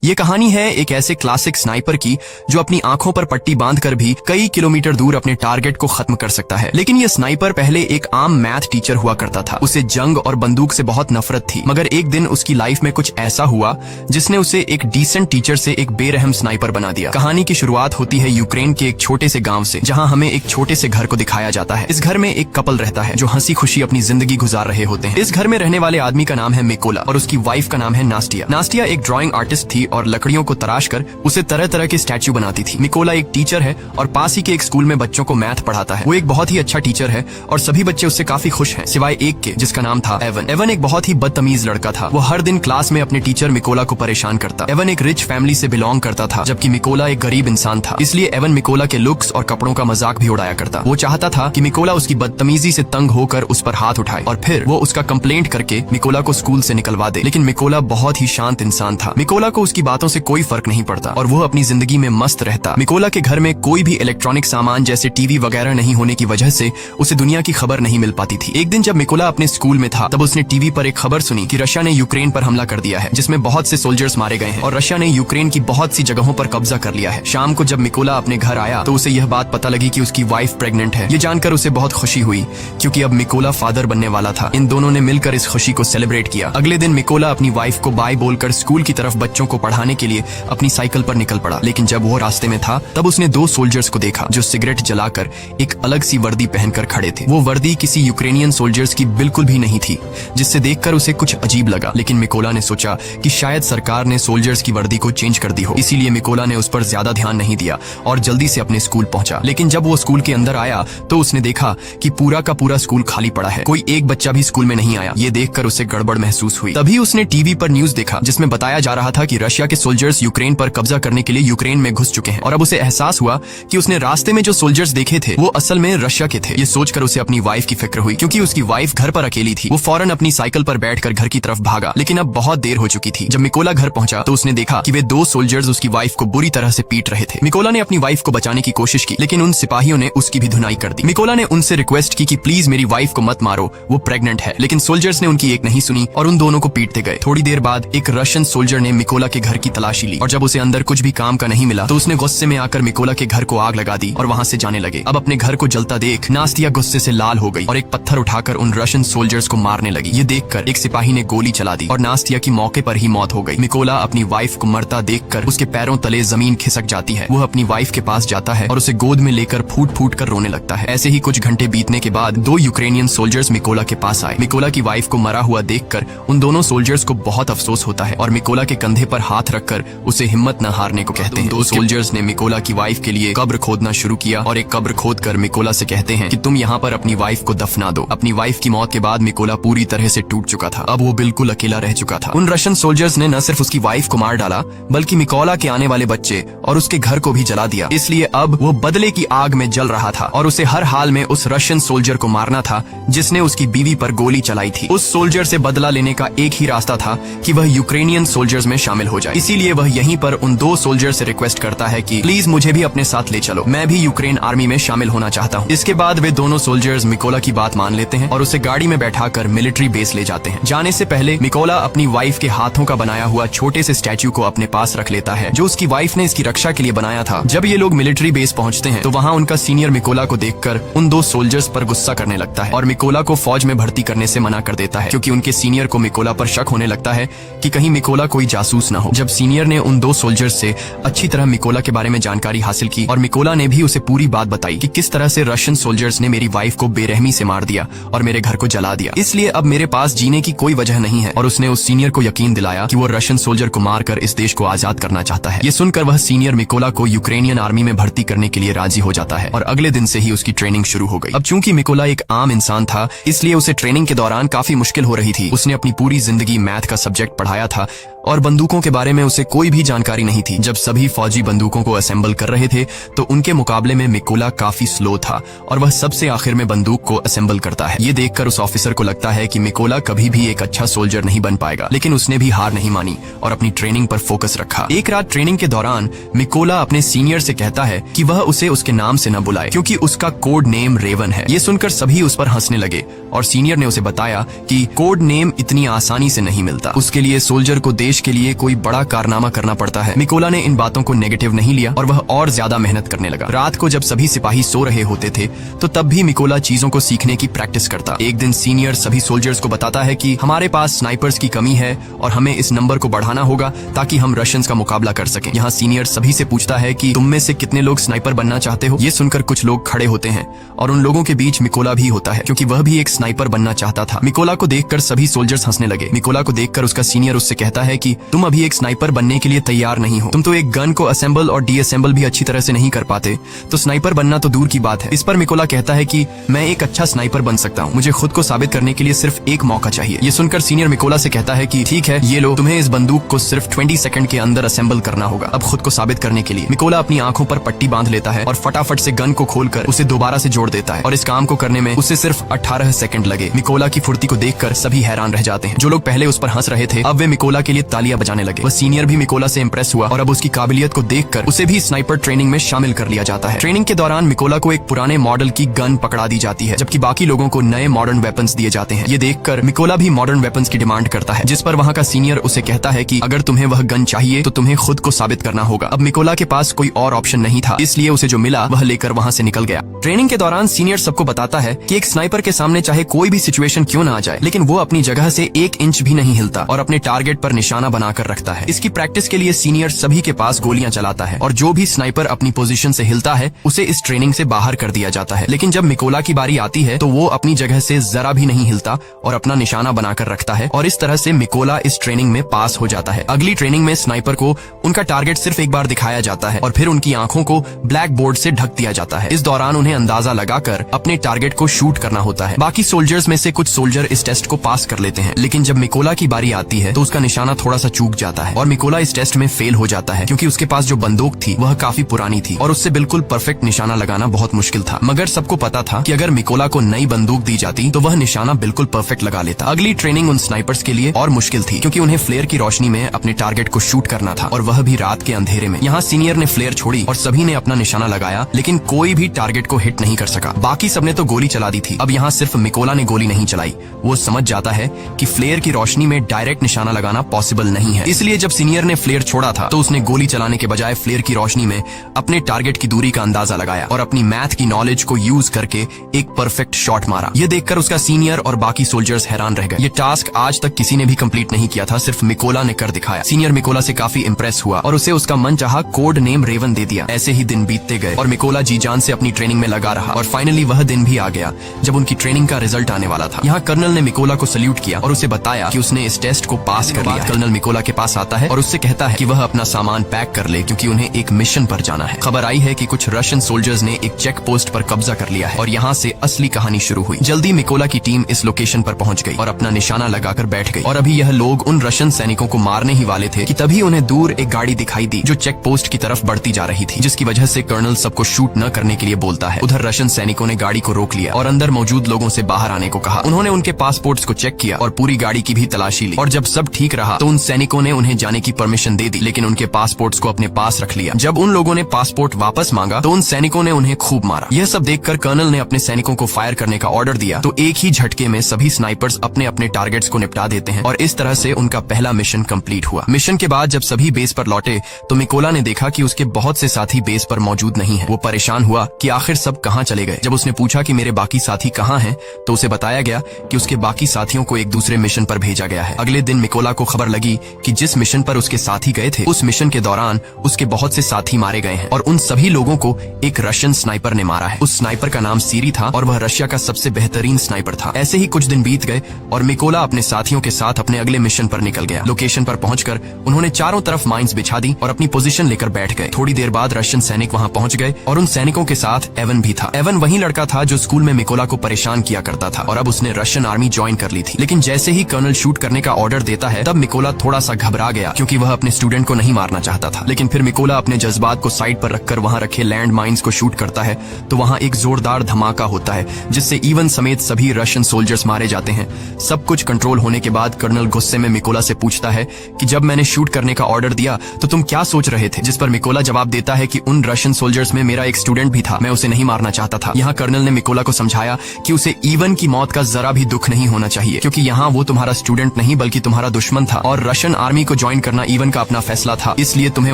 ये कहानी है एक ऐसे क्लासिक स्नाइपर की जो अपनी आंखों पर पट्टी बांधकर भी कई किलोमीटर दूर अपने टारगेट को खत्म कर सकता है। लेकिन ये स्नाइपर पहले एक आम मैथ टीचर हुआ करता था। उसे जंग और बंदूक से बहुत नफरत थी, मगर एक दिन उसकी लाइफ में कुछ ऐसा हुआ जिसने उसे एक डिसेंट टीचर से एक बेरहम स्नाइपर बना दिया। कहानी की शुरुआत होती है यूक्रेन के एक छोटे से गाँव से, जहाँ हमें एक छोटे से घर को दिखाया जाता है। इस घर में एक कपल रहता है जो हंसी खुशी अपनी जिंदगी गुजार रहे होते हैं। इस घर में रहने वाले आदमी का नाम है मिकोला और उसकी वाइफ का नाम है नास्टिया। नास्टिया एक ड्राइंग आर्टिस्ट थी और लकड़ियों को तराश कर उसे तरह तरह के स्टैच्यू बनाती थी। मिकोला एक टीचर है और पास ही के एक स्कूल में बच्चों को मैथ पढ़ाता है। वो एक बहुत ही अच्छा टीचर है और सभी बच्चे उससे काफी खुश हैं, सिवाय एक के जिसका नाम था एवन। एवन एक बहुत ही बदतमीज लड़का था। वो हर दिन क्लास में अपने टीचर मिकोला को परेशान करता। एवन एक रिच फैमिली से बिलोंग करता था, जबकि मिकोला एक गरीब इंसान था। इसलिए एवन मिकोला के लुक्स और कपड़ों का मजाक भी उड़ाया करता। वो चाहता था कि मिकोला उसकी बदतमीजी से तंग होकर उस पर हाथ उठाए और फिर वो उसका कंप्लेंट करके मिकोला को स्कूल से निकलवा दे। लेकिन मिकोला बहुत ही शांत इंसान था। मिकोला को उसकी बातों से कोई फर्क नहीं पड़ता और वो अपनी जिंदगी में मस्त रहता। मिकोला के घर में कोई भी इलेक्ट्रॉनिक सामान जैसे टीवी वगैरह नहीं होने की वजह से उसे दुनिया की खबर नहीं मिल पाती थी। एक दिन जब मिकोला अपने स्कूल में था, तब उसने टीवी पर एक खबर सुनी कि रशिया ने यूक्रेन पर हमला कर दिया है, जिसमें बहुत से सोल्जर्स मारे गए हैं और रशिया ने यूक्रेन की बहुत सी जगहों पर कब्जा कर लिया है। शाम को जब मिकोला अपने घर आया तो उसे यह बात पता लगी कि उसकी वाइफ प्रेग्नेंट है। ये जानकर उसे बहुत खुशी हुई क्योंकि अब मिकोला फादर बनने वाला था। इन दोनों ने मिलकर इस खुशी को सेलिब्रेट किया। अगले दिन मिकोला अपनी वाइफ को बाय बोलकर स्कूल की तरफ बच्चों को पढ़ाने के लिए अपनी साइकिल पर निकल पड़ा। लेकिन जब वो रास्ते में था तब उसने दो सोल्जर्स को देखा जो सिगरेट जलाकर एक अलग सी वर्दी पहनकर खड़े थे। वो वर्दी किसी यूक्रेनियन सोल्जर्स की बिल्कुल भी नहीं थी, जिससे देखकर उसे कुछ अजीब लगा। लेकिन मिकोला ने सोचा कि शायद सरकार ने सोल्जर्स की वर्दी को चेंज कर दी हो, इसीलिए मिकोला ने उस पर ज्यादा ध्यान नहीं दिया और जल्दी से अपने स्कूल पहुंचा। लेकिन जब वो स्कूल के अंदर आया तो उसने देखा कि पूरा का पूरा स्कूल खाली पड़ा है। कोई एक बच्चा भी स्कूल में नहीं आया। ये देखकर उसे गड़बड़ महसूस हुई। तभी उसने टीवी पर न्यूज देखा जिसमें बताया जा रहा था कि रशिया के सोल्जर्स यूक्रेन पर कब्जा करने के लिए यूक्रेन में घुस चुके हैं। और अब उसे एहसास हुआ कि उसने रास्ते में जो सोल्जर्स देखे थे वो असल में रशिया के थे। ये सोचकर उसे अपनी वाइफ की फिक्र हुई क्योंकि उसकी वाइफ घर पर अकेली थी। वो फौरन अपनी साइकिल पर बैठकर घर की तरफ भागा, लेकिन अब बहुत देर हो चुकी थी। जब मिकोला घर पहुंचा तो उसने देखा कि वे दो सोल्जर्स उसकी वाइफ को बुरी तरह से पीट रहे थे। मिकोला ने अपनी वाइफ को बचाने की कोशिश की, लेकिन उन सिपाहियों ने उसकी भी धुनाई कर दी। मिकोला ने उनसे रिक्वेस्ट की कि प्लीज मेरी वाइफ को मत मारो, वो प्रेग्नेंट है। लेकिन सोल्जर्स ने उनकी एक नहीं सुनी और उन दोनों को पीटते गए। थोड़ी देर बाद एक रशियन सोल्जर ने मिकोला के घर की तलाशी ली और जब उसे अंदर कुछ भी काम का नहीं मिला तो उसने गुस्से में आकर मिकोला के घर को आग लगा दी और वहां से जाने लगे। अब अपने घर को जलता देख नास्टिया गुस्से से लाल हो गई और एक पत्थर उठाकर उन रशियन सोल्जर्स को मारने लगी। ये देखकर एक सिपाही ने गोली चला दी और नास्टिया की मौके पर ही मौत हो गई। मिकोला अपनी वाइफ को मरता देखकर उसके पैरों तले जमीन खिसक जाती है। वो अपनी वाइफ के पास जाता है और उसे गोद में लेकर फूट फूट कर रोने लगता है। ऐसे ही कुछ घंटे बीतने के बाद दो यूक्रेनियन सोल्जर्स मिकोला के पास आए। मिकोला की वाइफ को मरा हुआ देखकर उन दोनों सोल्जर्स को बहुत अफसोस होता है और मिकोला के कंधे पर हाथ रखकर उसे हिम्मत न हारने को कहते हैं। दो सोल्जर्स ने मिकोला की वाइफ के लिए कब्र खोदना शुरू किया और एक कब्र खोदकर मिकोला से कहते हैं कि तुम यहाँ पर अपनी वाइफ को दफना दो। अपनी वाइफ की मौत के बाद मिकोला पूरी तरह से टूट चुका था। अब वो बिल्कुल अकेला रह चुका था। उन रशियन सोल्जर्स ने न सिर्फ उसकी वाइफ को मार डाला बल्कि मिकोला के आने वाले बच्चे और उसके घर को भी जला दिया। इसलिए अब वो बदले की आग में जल रहा था और उसे हर हाल में उस रशियन सोल्जर को मारना था जिसने उसकी बीवी पर गोली चलाई थी। उस सोल्जर से बदला लेने का एक ही रास्ता था कि वह यूक्रेनियन सोल्जर्स में शामिल हो जाए। इसीलिए वह यहीं पर उन दो सोल्जर से रिक्वेस्ट करता है कि प्लीज मुझे भी अपने साथ ले चलो, मैं भी यूक्रेन आर्मी में शामिल होना चाहता हूँ। इसके बाद वे दोनों सोल्जर्स मिकोला की बात मान लेते हैं और उसे गाड़ी में बैठाकर मिलिट्री बेस ले जाते हैं। जाने से पहले मिकोला अपनी वाइफ के हाथों का बनाया हुआ छोटे से स्टैच्यू को अपने पास रख लेता है जो उसकी वाइफ ने इसकी रक्षा के लिए बनाया था। जब ये लोग मिलिट्री बेस पहुंचते हैं तो वहाँ उनका सीनियर मिकोला को देखकर उन दो सोल्जर्स पर गुस्सा करने लगता है और मिकोला को फौज में भर्ती करने से मना कर देता है क्योंकि उनके सीनियर को मिकोला पर शक होने लगता है कि कहीं मिकोला कोई जासूस न हो। जब सीनियर ने उन दो सोल्जर्स से अच्छी तरह मिकोला के बारे में जानकारी हासिल की और मिकोला ने भी उसे पूरी बात बताई कि किस तरह से रशियन सोल्जर्स ने मेरी वाइफ को बेरहमी से मार दिया और मेरे घर को जला दिया, इसलिए अब मेरे पास जीने की कोई वजह नहीं है। और उसने उस सीनियर को यकीन दिलाया कि वो रशियन सोल्जर को मारकर इस देश को आजाद करना चाहता है। ये सुनकर वह सीनियर मिकोला को यूक्रेनियन आर्मी में भर्ती करने के लिए राजी हो जाता है और अगले दिन से ही उसकी ट्रेनिंग शुरू हो गई। अब चूंकि मिकोला एक आम इंसान था इसलिए उसे ट्रेनिंग के दौरान काफी मुश्किल हो रही थी। उसने अपनी पूरी जिंदगी मैथ का सब्जेक्ट पढ़ाया था और बंदूकों के बारे में उसे कोई भी जानकारी नहीं थी। जब सभी फौजी बंदूकों को असेंबल कर रहे थे तो उनके मुकाबले में मिकोला काफी स्लो था और वह सबसे आखिर में बंदूक को असेंबल करता है। ये देखकर उस ऑफिसर को लगता है कि मिकोला कभी भी एक अच्छा सोल्जर नहीं बन पाएगा, लेकिन उसने भी हार नहीं मानी और अपनी ट्रेनिंग पर फोकस रखा। एक रात ट्रेनिंग के दौरान मिकोला अपने सीनियर से कहता है कि वह उसे उसके नाम से न बुलाए क्योंकि उसका कोड नेम रेवन है। ये सुनकर सभी उस पर हंसने लगे और सीनियर ने उसे बताया कि कोड नेम इतनी आसानी से नहीं मिलता, उसके लिए सोल्जर को देश देश के लिए कोई बड़ा कारनामा करना पड़ता है। मिकोला ने इन बातों को नेगेटिव नहीं लिया और वह और ज्यादा मेहनत करने लगा। रात को जब सभी सिपाही सो रहे होते थे तो तब भी मिकोला चीजों को सीखने की प्रैक्टिस करता। एक दिन सीनियर सभी सोल्जर्स को बताता है कि हमारे पास स्नाइपर्स की कमी है और हमें इस नंबर को बढ़ाना होगा ताकि हम रशियंस का मुकाबला कर सकें। यहाँ सीनियर सभी से पूछता है कि तुम में से कितने लोग स्नाइपर बनना चाहते हो। ये सुनकर कुछ लोग खड़े होते हैं और उन लोगों के बीच मिकोला भी होता है क्योंकि वह भी एक स्नाइपर बनना चाहता था। मिकोला को देखकर सभी सोल्जर्स हंसने लगे। मिकोला को देखकर उसका सीनियर उससे कहता है कि तुम अभी एक स्नाइपर बनने के लिए तैयार नहीं हो, तुम तो एक गन को असेंबल और डीअसेंबल भी अच्छी तरह से नहीं कर पाते, तो स्नाइपर बनना तो दूर की बात है। इस पर मिकोला कहता है कि मैं एक अच्छा स्नाइपर बन सकता हूँ, मुझे खुद को साबित करने के लिए सिर्फ एक मौका चाहिए। ये सुनकर सीनियर मिकोला से कहता है कि ठीक है, ये लो, तुम्हें इस बंदूक को सिर्फ 20 सेकंड के अंदर असेंबल करना होगा। अब खुद को साबित करने के लिए मिकोला अपनी आंखों पर पट्टी बांध लेता है और फटाफट से गन को खोलकर उसे दोबारा से जोड़ देता है और इस काम को करने में उसे सिर्फ 18 सेकंड लगे। मिकोला की फुर्ती को देखकर सभी हैरान रह जाते हैं। जो लोग पहले उस पर हंस रहे थे अब वे मिकोला के लिए तालियां बजाने लगे। वह सीनियर भी मिकोला से इंप्रेस हुआ और अब उसकी काबिलियत को देखकर उसे भी स्नाइपर ट्रेनिंग में शामिल कर लिया जाता है। ट्रेनिंग के दौरान मिकोला को एक पुराने मॉडल की गन पकड़ा दी जाती है जबकि बाकी लोगों को नए मॉडर्न वेपन्स दिए जाते हैं। ये देखकर मिकोला भी मॉडर्न वेपन्स की डिमांड करता है, जिस पर वहाँ का सीनियर उसे कहता है कि अगर तुम्हें वह गन चाहिए तो तुम्हें खुद को साबित करना होगा। अब मिकोला के पास कोई और ऑप्शन नहीं था, इसलिए उसे जो मिला वह लेकर वहाँ से निकल गया। ट्रेनिंग के दौरान सीनियर सबको बताता है कि एक स्नाइपर के सामने चाहे कोई भी सिचुएशन क्यों ना आ जाए, लेकिन वो अपनी जगह से 1 इंच भी नहीं हिलता और अपने टारगेट पर निशाना बनाकर रखता है। इसकी प्रैक्टिस के लिए सीनियर सभी के पास गोलियां चलाता है और जो भी स्नाइपर अपनी पोजीशन से हिलता है उसे इस ट्रेनिंग से बाहर कर दिया जाता है। लेकिन जब मिकोला की बारी आती है तो वो अपनी जगह से जरा भी नहीं हिलता और अपना निशाना बनाकर रखता है और इस तरह से मिकोला इस ट्रेनिंग में पास हो जाता है। अगली ट्रेनिंग में स्नाइपर को उनका टारगेट सिर्फ एक बार दिखाया जाता है और फिर उनकी आंखों को ब्लैक बोर्ड से ढक दिया जाता है। इस दौरान उन्हें अंदाजा लगाकर अपने टारगेट को शूट करना होता है। बाकी सोल्जर्स में से कुछ सोल्जर इस टेस्ट को पास कर लेते हैं, लेकिन जब मिकोला की बारी आती है तो उसका निशाना थोड़ा सा चूक जाता है और मिकोला इस टेस्ट में फेल हो जाता है क्योंकि उसके पास जो बंदूक थी वह काफी पुरानी थी और उससे बिल्कुल परफेक्ट निशाना लगाना बहुत मुश्किल था। मगर सबको पता था कि अगर मिकोला को नई बंदूक दी जाती तो वह निशाना बिल्कुल परफेक्ट लगा लेता। अगली ट्रेनिंग उन स्नाइपर्स के लिए और मुश्किल थी क्योंकि उन्हें फ्लेयर की रोशनी में अपने टारगेट को शूट करना था और वह भी रात के अंधेरे में। यहाँ सीनियर ने फ्लेयर छोड़ी और सभी ने अपना निशाना लगाया, लेकिन कोई भी टारगेट को हिट नहीं कर सका। बाकी सबने तो गोली चला दी थी। अब यहाँ सिर्फ मिकोला ने गोली नहीं चलाई। वो समझ जाता है कि फ्लेयर की रोशनी में डायरेक्ट निशाना लगाना पॉसिबल नहीं है, इसलिए जब सीनियर ने फ्लेयर छोड़ा था तो उसने गोली चलाने के बजाय फ्लेयर की रोशनी में अपने टारगेट की दूरी का अंदाजा लगाया और अपनी मैथ की नॉलेज को यूज करके एक परफेक्ट शॉट मारा। ये देखकर उसका सीनियर और बाकी सोल्जर्स हैरान रह गए। ये टास्क आज तक किसी ने भी कंप्लीट नहीं किया था, सिर्फ मिकोला ने कर दिखाया। सीनियर मिकोला से काफी इंप्रेस हुआ और उसे उसका मनचाहा कोड नेम रेवन दे दिया। ऐसे ही दिन बीतते गए और मिकोला जी जान से अपनी ट्रेनिंग में लगा रहा और फाइनली वह दिन भी आ गया जब उनकी ट्रेनिंग का रिजल्ट आने वाला था। यहाँ कर्नल ने मिकोला को सल्यूट किया और उसे बताया कि उसने इस टेस्ट को पास कर लिया। कर्नल मिकोला के पास आता है और उससे कहता है कि वह अपना सामान पैक कर ले क्योंकि उन्हें एक मिशन पर जाना है। खबर आई है कि कुछ रशियन सोल्जर्स ने एक चेक पोस्ट पर कब्जा कर लिया है और यहाँ से असली कहानी शुरू हुई। जल्दी मिकोला की टीम इस लोकेशन पर पहुंच गई और अपना निशाना लगाकर बैठ गई और अभी यह लोग उन रशियन सैनिकों को मारने ही वाले थे कि तभी उन्हें दूर एक गाड़ी दिखाई दी जो चेक पोस्ट की तरफ बढ़ती जा रही थी, जिसकी वजह से कर्नल सबको शूट न करने के लिए बोलता है। उधर रशियन सैनिकों ने गाड़ी को रोक लिया और अंदर मौजूद लोगों से बाहर आने को कहा। उन्होंने उनके पासपोर्ट्स को चेक किया और पूरी गाड़ी की भी तलाशी ली और जब सब ठीक रहा तो उन सैनिकों ने उन्हें जाने की परमिशन दे दी, लेकिन उनके पासपोर्ट्स को अपने पास रख लिया। जब उन लोगों ने पासपोर्ट वापस मांगा तो उन सैनिकों ने उन्हें खूब मारा। यह सब देखकर कर्नल ने अपने सैनिकों को फायर करने का ऑर्डर दिया तो एक ही झटके में सभी स्नाइपर्स अपने अपने टारगेट्स को निपटा देते हैं और इस तरह से उनका पहला मिशन कंप्लीट हुआ। मिशन के बाद जब सभी बेस पर लौटे तो मिकोला ने देखा कि उसके बहुत से साथी बेस पर मौजूद नहीं है। वो परेशान हुआ कि आखिर सब कहाँ चले गए। जब उसने पूछा कि मेरे बाकी साथी कहाँ हैं तो उसे बताया गया कि उसके बाकी साथियों को एक दूसरे मिशन पर भेजा गया है। अगले दिन मिकोला को खबर लगी कि जिस मिशन पर उसके साथी गए थे उस मिशन के दौरान उसके बहुत से साथी मारे गए हैं और उन सभी लोगों को एक रशियन स्नाइपर ने मारा है। उस स्नाइपर का नाम सीरी था और वह रशिया का सबसे बेहतरीन स्नाइपर था। ऐसे ही कुछ दिन बीत गए और मिकोला अपने साथियों के साथ अपने अगले मिशन पर निकल गया। लोकेशन पर पहुंचकर उन्होंने चारों तरफ माइंस बिछा दी और अपनी पोजीशन लेकर बैठ गए। थोड़ी देर बाद रशियन सैनिक वहां पहुंच गए और उन सैनिकों के साथ एवन भी था। एवन वही लड़का था जो स्कूल में मिकोला को परेशान किया करता था और अब उसने रशियन आर्मी ज्वाइन कर ली थी। लेकिन जैसे ही कर्नल शूट करने का ऑर्डर देता है तब मिकोला थोड़ा सा घबरा गया क्योंकि वह अपने स्टूडेंट को नहीं मारना चाहता था। लेकिन फिर मिकोला अपने जज्बात को साइड पर रखकर वहां रखे लैंड माइंस को शूट करता है तो वहां एक जोरदार धमाका होता है जिससे इवन समेत सभी रशियन सोल्जर्स मारे जाते हैं। सब कुछ कंट्रोल होने के बाद कर्नल गुस्से में मिकोला से पूछता है कि जब मैंने शूट करने का ऑर्डर दिया तो तुम क्या सोच रहे थे, जिस पर मिकोला जवाब देता है कि उन रशियन सोल्जर्स में मेरा एक स्टूडेंट भी था, मैं उसे नहीं मारना चाहता था। यहाँ कर्नल ने मिकोला को समझाया कि उसे इवन की मौत का जरा भी दुख नहीं होना चाहिए क्योंकि यहाँ वो तुम्हारा स्टूडेंट नहीं बल्कि तुम्हारा दुश्मन था और रशियन आर्मी को ज्वाइन करना इवन का अपना फैसला था, इसलिए तुम्हें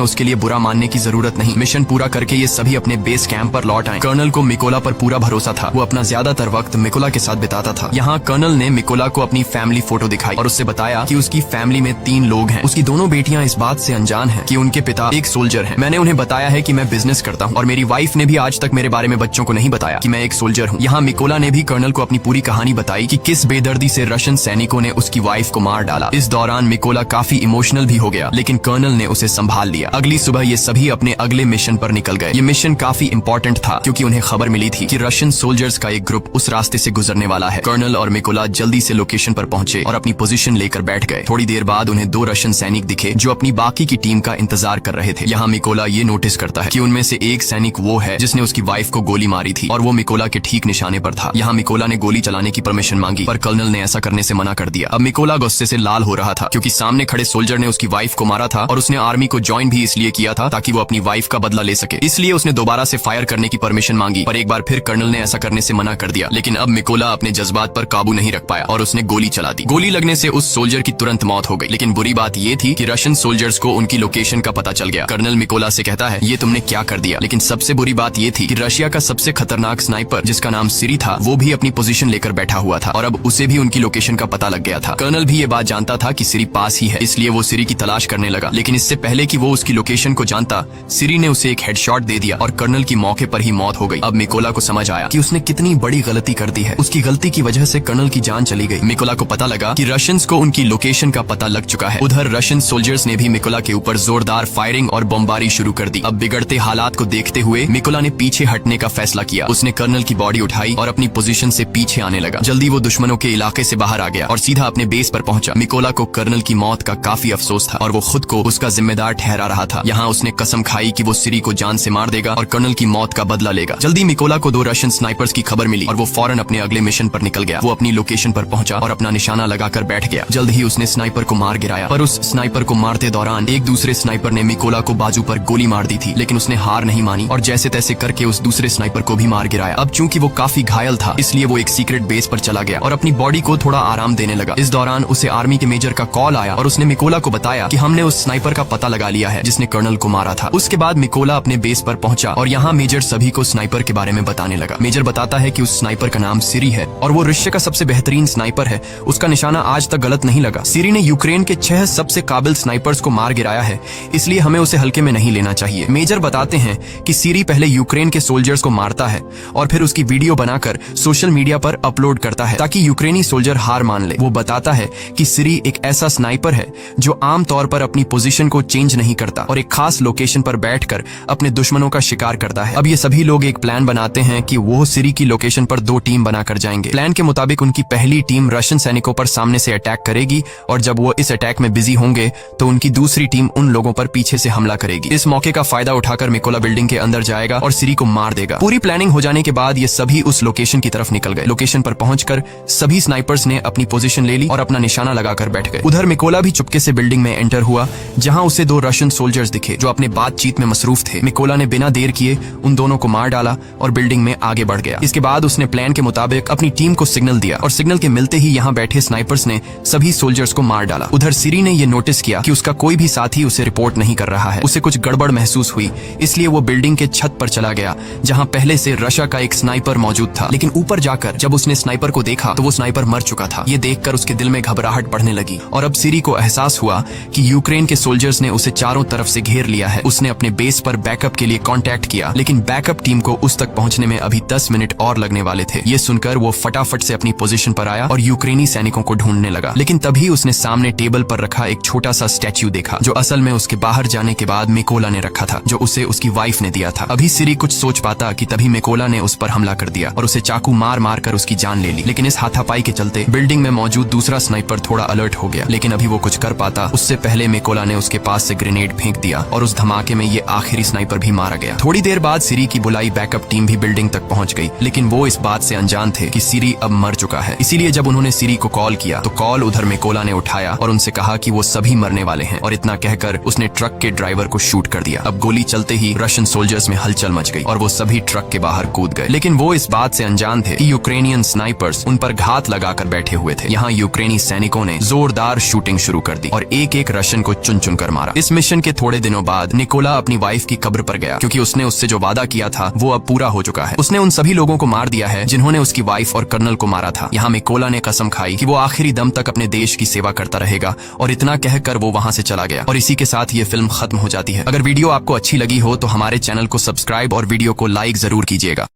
उसके लिए बुरा मानने की जरूरत नहीं। मिशन पूरा करके ये सभी अपने बेस कैंप पर लौट आए। कर्नल को मिकोला पर पूरा भरोसा था। वो अपना ज्यादातर वक्त मिकोला के साथ बिताता था। यहाँ कर्नल ने मिकोला को अपनी फैमिली फोटो दिखाई और उससे बताया कि उसकी फैमिली में 3 लोग हैं। उसकी दोनों बेटियां इस बात से अनजान हैं कि उनके पिता एक सोल्जर हैं। मैंने उन्हें बताया है कि मैं बिजनेस करता हूँ और मेरी वाइफ ने भी आज तक मेरे बारे में बच्चों को नहीं बताया कि मैं एक सोल्जर हूँ। यहाँ मिकोला ने भी कर्नल को अपनी पूरी कहानी बताई कि किस बेदर्दी से रशियन सैनिकों ने उसकी वाइफ को मार डाला। इस दौरान मिकोला काफी इमोशनल भी हो गया, लेकिन कर्नल ने उसे संभाल लिया। अगली सुबह ये सभी अपने अगले मिशन पर निकल गए। ये मिशन काफी इंपॉर्टेंट था क्योंकि उन्हें खबर मिली थी कि रशियन सोल्जर्स का एक ग्रुप उस रास्ते से गुजरने वाला है। कर्नल और मिकोला जल्दी से लोकेशन पर पहुंचे और अपनी पोजीशन लेकर बैठ गए। थोड़ी देर बाद उन्हें 2 रशियन सैनिक दिखे जो अपनी बाकी की टीम का इंतजार कर रहे थे। यहाँ मिकोला ये नोटिस करता है कि उनमें से एक सैनिक वो है जिसने उसकी वाइफ को गोली मारी थी और वो मिकोला के ठीक निशाने पर था। यहाँ मिकोला ने गोली चलाने की परमिशन मांगी पर कर्नल ने ऐसा करने से मना कर दिया। अब मिकोला गुस्से से लाल हो रहा था क्योंकि सामने खड़े सोल्जर ने उसकी वाइफ को मारा था और उसने आर्मी को ज्वाइन भी इसलिए किया था ताकि वो अपनी वाइफ का बदला ले सके। इसलिए उसने दोबारा से फायर करने की परमिशन मांगी पर एक बार फिर कर्नल ने ऐसा करने से मना कर दिया। लेकिन अब मिकोला अपने जज्बात पर काबू नहीं रख पाया और उसने गोली चला दी। गोली लगने से उस सोल्जर की तुरंत मौत हो गई। लेकिन बुरी बात ये थी कि रशियन सोल्जर्स को उनकी लोकेशन का पता चल गया। कर्नल मिकोला से कहता है ये तुमने क्या कर दिया। लेकिन सबसे बुरी बात ये थी कि रशिया का सबसे खतरनाक स्नाइपर जिसका नाम सिरी था वो भी अपनी पोजीशन लेकर बैठा हुआ था और अब उसे भी उनकी लोकेशन का पता लग गया था। कर्नल भी ये बात जानता था कि सिरी पास ही है, इसलिए वो सिरी की तलाश करने लगा। लेकिन इससे पहले कि वो उसकी लोकेशन को जानता, सिरी ने उसे एक हेडशॉट दे दिया और कर्नल की मौके पर ही मौत हो गई। अब मिकोला को समझ आया कि उसने कितनी बड़ी गलती कर दी है। उसकी गलती की वजह से कर्नल की जान चली गई। मिकोला को पता लगा कि रशियंस को उनकी लोकेशन का पता लग चुका है। उधर रशियन सोल्जर्स ने भी मिकोला के ऊपर जोरदार फायरिंग और बमबारी शुरू कर दी। अब बिगड़ते हालात को देखते हुए मिकोला ने पीछे हटने का फैसला किया। उसने कर्नल की बॉडी उठाई और अपनी पोजीशन से पीछे आने लगा। जल्दी वो दुश्मनों के इलाके से बाहर आ गया और सीधा अपने बेस पर पहुंचा। मिकोला को कर्नल की मौत का काफी अफसोस था और वो खुद को उसका जिम्मेदार ठहरा रहा था। यहाँ उसने कसम खाई कि वो सिरी को जान से मार देगा और कर्नल की मौत का बदला लेगा। जल्दी मिकोला को 2 रशियन स्नाइपर्स की खबर मिली और वो फौरन अपने अगले मिशन पर निकल गया। वो अपनी लोकेशन पर पहुंचा और अपना निशाना लगाकर बैठ गया। जल्द ही उसने स्नाइपर को मार गिराया पर उस स्नाइपर को मारते दौरान एक दूसरे स्नाइपर ने मिकोला को बाजू पर गोली मार दी थी। लेकिन उसने हार नहीं मानी और जैसे तैसे करके उस दूसरे स्नाइपर को भी मार गिराया। अब चूंकि वो काफी घायल था इसलिए वो एक सीक्रेट बेस पर चला गया और अपनी बॉडी को थोड़ा आराम देने लगा। इस दौरान उसे आर्मी के मेजर का कॉल आया और उसने मिकोला को बताया कि हमने उस स्नाइपर का पता लगा लिया है जिसने कर्नल को मारा था। उसके बाद मिकोला अपने बेस पर पहुंचा और यहाँ मेजर सभी को स्नाइपर के बारे में बताने लगा। मेजर बताता है कि उस स्नाइपर का नाम सिरी है और वो रशिया का सबसे बेहतरीन स्नाइपर है। उसका निशाना आज तक गलत नहीं लगा। सिरी ने यूक्रेन के 6 सबसे काबिल स्नाइपर्स को मार गिराया है, इसलिए हमें उसे हल्के में नहीं लेना चाहिए। मेजर बताते हैं कि सिरी पहले यूक्रेन के सोल्जर्स को मारता है और फिर उसकी वीडियो बनाकर सोशल मीडिया पर अपलोड करता है ताकि यूक्रेनी सोल्जर हार मान ले। वो बताता है कि सिरी एक ऐसा स्नाइपर है जो आमतौर पर अपनी पोजीशन को चेंज नहीं करता और एक खास लोकेशन पर बैठकर अपने दुश्मनों का शिकार करता है। अब ये सभी लोग एक प्लान बनाते हैं कि वो सिरी की लोकेशन पर 2 टीम बनाकर जाएंगे। प्लान के मुताबिक उनकी पहली टीम रशियन सैनिकों पर सामने से अटैक करेगी और जब वो इस अटैक में बिजी होंगे तो उनकी दूसरी टीम उन लोगों पर पीछे से हमला करेगी। इस मौके का फायदा उठाकर मिकोला बिल्डिंग के अंदर जाएगा और सिरी को मार देगा। पूरी प्लानिंग हो जाने के बाद ये सभी उस लोकेशन की तरफ निकल गए। लोकेशन पर पहुंचकर सभी स्नाइपर्स ने अपनी पोजीशन ले ली और अपना निशाना लगाकर बैठ गए। उधर मिकोला भी चुपके से बिल्डिंग में एंटर हुआ जहां उसे 2 रशियन सोल्जर्स दिखे जो अपने बातचीत में मसरूफ थे। मिकोला ने बिना देर किए उन दोनों को मार डाला और बिल्डिंग में आगे बढ़ गया। इसके बाद उसने प्लान के मुताबिक अपनी टीम को सिग्नल दिया और सिग्नल के मिलते ही यहाँ बैठे स्नाइपर्स ने सभी सोल्जर्स को मार डाला। उधर सिरी ने ये नोटिस किया कि उसका कोई भी साथी उसे रिपोर्ट नहीं कर रहा है। उसे कुछ गड़बड़ महसूस हुई, इसलिए वो बिल्डिंग के छत पर चला गया जहाँ पहले से रशिया का एक स्नाइपर मौजूद था। लेकिन ऊपर जाकर जब उसने स्नाइपर को देखा तो वो स्नाइपर मर चुका था। ये देखकर उसके दिल में घबराहट बढ़ने लगी और अब सिरी को एहसास हुआ कि यूक्रेन के सोल्जर्स ने उसे चारों तरफ से घेर लिया है। उसने अपने बेस पर बैकअप के लिए कांटेक्ट किया, लेकिन बैकअप टीम को उस तक पहुंचने में अभी 10 मिनट और लगने वाले थे। ये सुनकर वो फटाफट से अपनी पोजीशन पर आया और यूक्रेनी सैनिकों को ढूंढने लगा। लेकिन तभी उसने सामने टेबल पर रखा एक छोटा सा स्टैच्यू देखा जो असल में उसके बाहर जाने के बाद मिकोला ने रखा था, जो उसे उसकी वाइफ ने दिया था। अभी सिरी कुछ सोच पाता कि तभी मिकोला ने उस पर हमला कर दिया और उसे चाकू मार मार कर उसकी जान ले ली। लेकिन इस हाथापाई के चलते बिल्डिंग में मौजूद दूसरा स्नाइपर थोड़ा अलर्ट हो गया, लेकिन अभी वो कुछ कर पाता उससे पहले मिकोला ने उसके पास से ग्रेनेड फेंक दिया और उस धमाके में ये आखिरी स्नाइपर भी मारा गया। थोड़ी देर बाद सिरी की बुलाई बैकअप टीम भी बिल्डिंग तक पहुंच गई, लेकिन वो इस बात से अनजान थे कि सिरी अब मर चुका है। इसीलिए जब उन्होंने सिरी को कॉल किया तो कॉल उधर मिकोला ने उठाया और उनसे कहा कि वो सभी मरने वाले हैं और इतना कहकर उसने ट्रक के ड्राइवर को शूट कर दिया। अब गोली चलते ही रशियन सोल्जर्स में हलचल मच गई और वो सभी ट्रक के बाहर कूद गए। लेकिन वो इस बात से अनजान थे कि यूक्रेनियन स्नाइपर्स उन पर घात लगाकर बैठे हुए थे। यहाँ यूक्रेनी सैनिकों ने जोरदार शूटिंग शुरू कर दी और एक एक रशियन को चुन चुन कर मारा। इस मिशन के थोड़े दिनों बाद निकोला अपनी वाइफ की कब्र पर गया, क्योंकि उसने उससे जो वादा किया था वो अब पूरा हो चुका है। उसने उन सभी लोगों को मार दिया है जिन्होंने उसकी वाइफ और कर्नल को मारा था। यहाँ निकोला ने कसम खाई कि वो आखिरी दम तक अपने देश की सेवा करता रहेगा, और इतना कहकर वो वहां से चला गया। और इसी के साथ ये फिल्म खत्म हो जाती है। अगर वीडियो आपको अच्छी लगी हो तो हमारे चैनल को सब्सक्राइब और वीडियो को लाइक जरूर कीजिएगा।